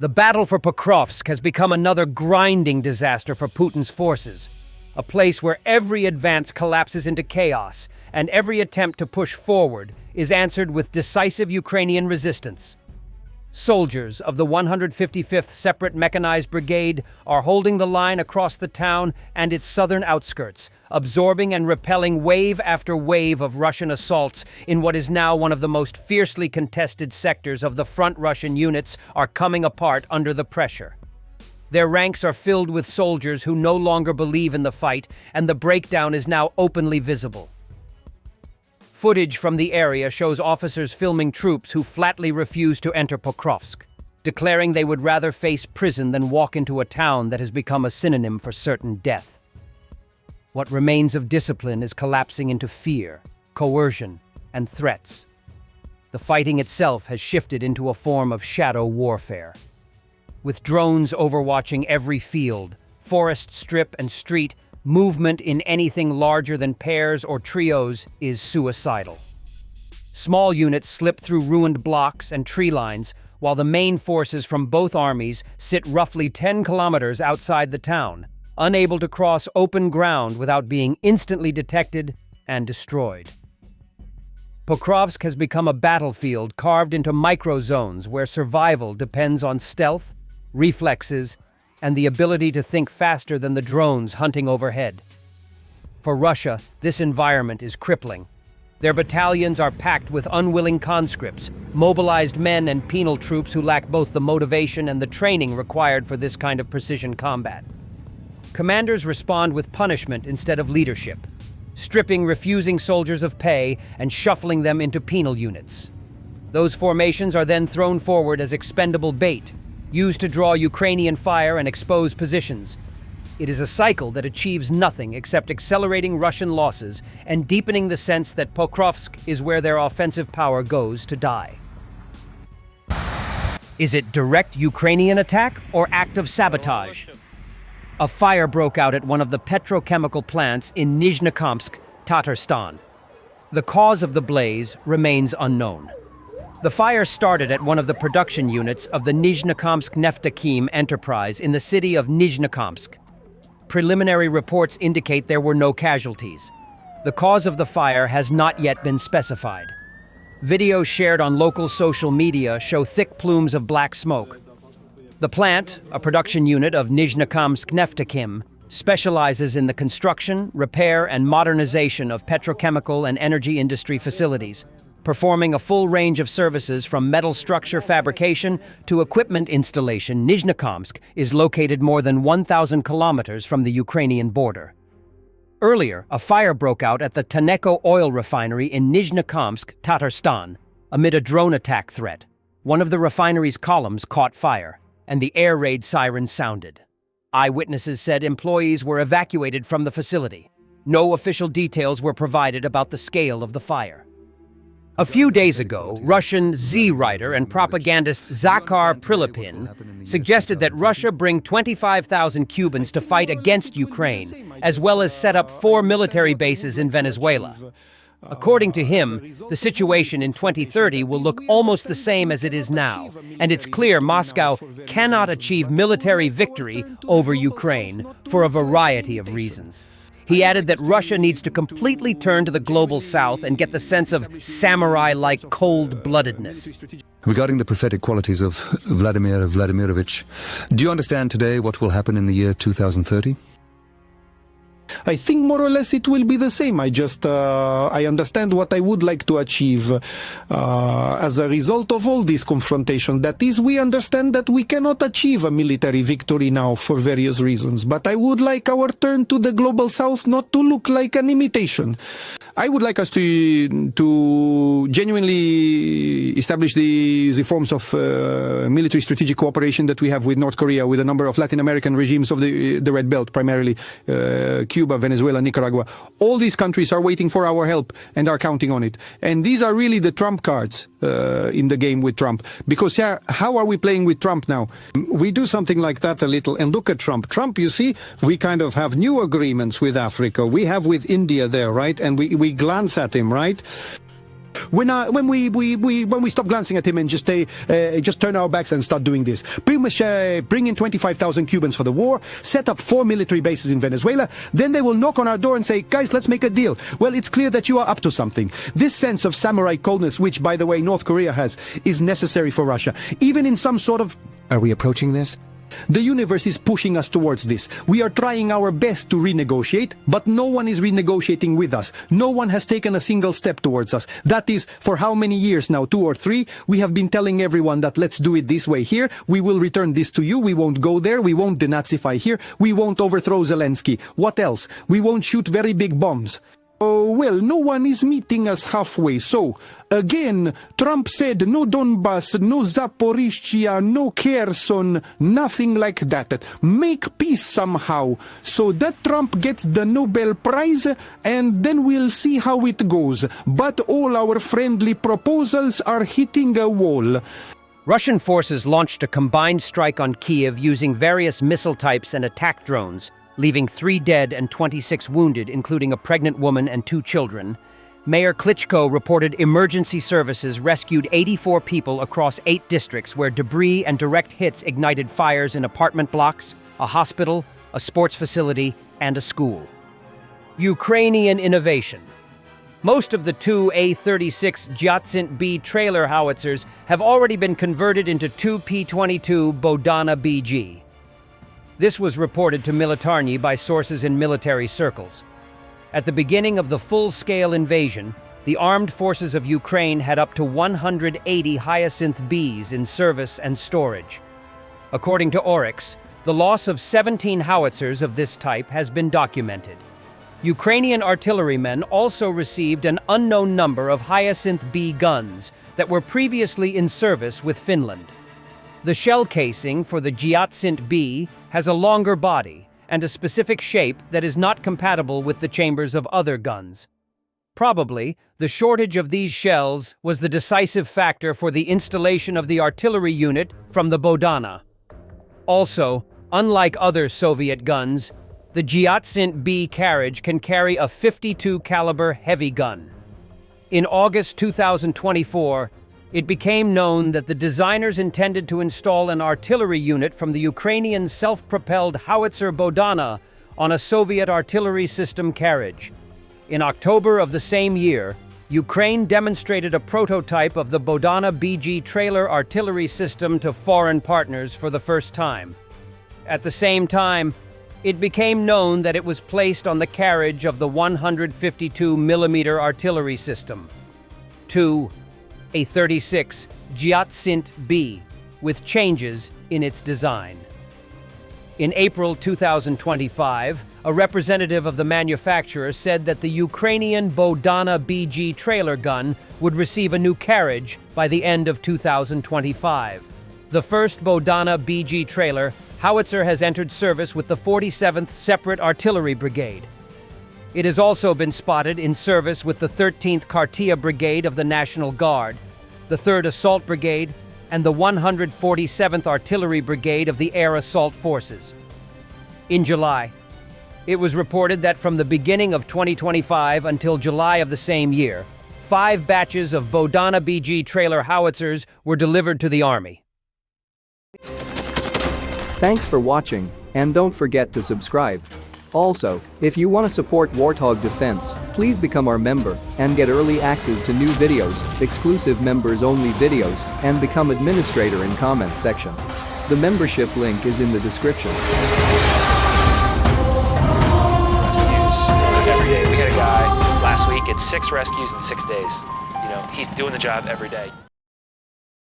The battle for Pokrovsk has become another grinding disaster for Putin's forces, a place where every advance collapses into chaos, and every attempt to push forward is answered with decisive Ukrainian resistance. Soldiers of the 155th Separate Mechanized Brigade are holding the line across the town and its southern outskirts, absorbing and repelling wave after wave of Russian assaults in what is now one of the most fiercely contested sectors of the front. Russian units are coming apart under the pressure. Their ranks are filled with soldiers who no longer believe in the fight, and the breakdown is now openly visible. Footage from the area shows officers filming troops who flatly refuse to enter Pokrovsk, declaring they would rather face prison than walk into a town that has become a synonym for certain death. What remains of discipline is collapsing into fear, coercion, and threats. The fighting itself has shifted into a form of shadow warfare. With drones overwatching every field, forest strip, and street, movement in anything larger than pairs or trios is suicidal. Small units slip through ruined blocks and tree lines, while the main forces from both armies sit roughly 10 kilometers outside the town, unable to cross open ground without being instantly detected and destroyed. Pokrovsk has become a battlefield carved into micro-zones where survival depends on stealth, reflexes, and the ability to think faster than the drones hunting overhead. For Russia, this environment is crippling. Their battalions are packed with unwilling conscripts, mobilized men and penal troops who lack both the motivation and the training required for this kind of precision combat. Commanders respond with punishment instead of leadership, stripping refusing soldiers of pay and shuffling them into penal units. Those formations are then thrown forward as expendable bait, used to draw Ukrainian fire and expose positions. It is a cycle that achieves nothing except accelerating Russian losses and deepening the sense that Pokrovsk is where their offensive power goes to die. Is it direct Ukrainian attack or act of sabotage? A fire broke out at one of the petrochemical plants in Nizhnekamsk, Tatarstan. The cause of the blaze remains unknown. The fire started at one of the production units of the Nizhnekamsk Neftekhim enterprise in the city of Nizhnekamsk. Preliminary reports indicate there were no casualties. The cause of the fire has not yet been specified. Videos shared on local social media show thick plumes of black smoke. The plant, a production unit of Nizhnekamsk Neftekhim, specializes in the construction, repair, and modernization of petrochemical and energy industry facilities, performing a full range of services from metal structure fabrication to equipment installation. Nizhnekamsk is located more than 1,000 kilometers from the Ukrainian border. Earlier, a fire broke out at the Tenneco oil refinery in Nizhnekamsk, Tatarstan, amid a drone attack threat. One of the refinery's columns caught fire, and the air raid siren sounded. Eyewitnesses said employees were evacuated from the facility. No official details were provided about the scale of the fire. A few days ago, Russian Z writer and propagandist Zakhar Prilipin suggested that Russia bring 25,000 Cubans to fight against Ukraine, as well as set up 4 military bases in Venezuela. According to him, the situation in 2030 will look almost the same as it is now, and it's clear Moscow cannot achieve military victory over Ukraine for a variety of reasons. He added that Russia needs to completely turn to the global south and get the sense of samurai-like cold-bloodedness. Regarding the prophetic qualities of Vladimir Vladimirovich, do you understand today what will happen in the year 2030? I think more or less it will be the same. I understand what I would like to achieve as a result of all this confrontation. That is, we understand that we cannot achieve a military victory now for various reasons. But I would like our turn to the global south not to look like an imitation. I would like us to genuinely establish the forms of military strategic cooperation that we have with North Korea, with a number of Latin American regimes of the Red Belt, primarily Cuba, Venezuela, Nicaragua. All these countries are waiting for our help and are counting on it. And these are really the trump cards in the game with Trump. Because how are we playing with Trump now? We do something like that a little, and look at Trump. Trump, you see, we kind of have new agreements with Africa. We have with India there, right? And we glance at him, right? when we stop glancing at him and just turn our backs and start doing this. Pretty much bring in 25,000 Cubans for the war, set up 4 military bases in Venezuela, then they will knock on our door and say, guys, let's make a deal. Well, it's clear that you are up to something. This sense of samurai coldness, which, by the way, North Korea has, is necessary for Russia. Even in some sort of... Are we approaching this? The universe is pushing us towards this. We are trying our best to renegotiate, but no one is renegotiating with us. No one has taken a single step towards us. That is, for how many years now, 2 or 3, we have been telling everyone that let's do it this way here, we will return this to you, we won't go there, we won't denazify here, we won't overthrow Zelensky. What else? We won't shoot very big bombs. Oh, well, no one is meeting us halfway. So, again, Trump said no Donbass, no Zaporizhzhia, no Kherson, nothing like that. Make peace somehow. So that Trump gets the Nobel Prize, and then we'll see how it goes. But all our friendly proposals are hitting a wall. Russian forces launched a combined strike on Kiev using various missile types and attack drones, leaving 3 dead and 26 wounded, including a pregnant woman and 2 children. Mayor Klitschko reported emergency services rescued 84 people across 8 districts where debris and direct hits ignited fires in apartment blocks, a hospital, a sports facility, and a school. Ukrainian innovation. Most of the 2 A-36 Gyatsynt-B trailer howitzers have already been converted into 2 P-22 Bodana BG. This was reported to Militarny by sources in military circles. At the beginning of the full-scale invasion, the armed forces of Ukraine had up to 180 Hyacinth-Bs in service and storage. According to Oryx, the loss of 17 howitzers of this type has been documented. Ukrainian artillerymen also received an unknown number of Hyacinth-B guns that were previously in service with Finland. The shell casing for the Gyatsynt-B has a longer body and a specific shape that is not compatible with the chambers of other guns. Probably, the shortage of these shells was the decisive factor for the installation of the artillery unit from the Bodana. Also, unlike other Soviet guns, the Gyatsynt-B carriage can carry a 52 caliber heavy gun. In August 2024, it became known that the designers intended to install an artillery unit from the Ukrainian self-propelled howitzer Bodana on a Soviet artillery system carriage. In October of the same year, Ukraine demonstrated a prototype of the Bodana BG trailer artillery system to foreign partners for the first time. At the same time, it became known that it was placed on the carriage of the 152mm artillery system. 2. A-36 Gyatsynt-B, with changes in its design. In April 2025, a representative of the manufacturer said that the Ukrainian Bodana BG trailer gun would receive a new carriage by the end of 2025. The first Bodana BG trailer howitzer has entered service with the 47th Separate Artillery Brigade. It has also been spotted in service with the 13th Kartia Brigade of the National Guard, the 3rd Assault Brigade, and the 147th Artillery Brigade of the Air Assault Forces. In July, it was reported that from the beginning of 2025 until July of the same year, 5 batches of Bodana BG trailer howitzers were delivered to the Army. Thanks for watching, and don't forget to subscribe. Also, if you want to support Warthog Defense, please become our member and get early access to new videos, exclusive members-only videos, and become administrator in comments section. The membership link is in the description. Rescues every day. We had a guy last week at 6 rescues in 6 days. You know, he's doing the job every day.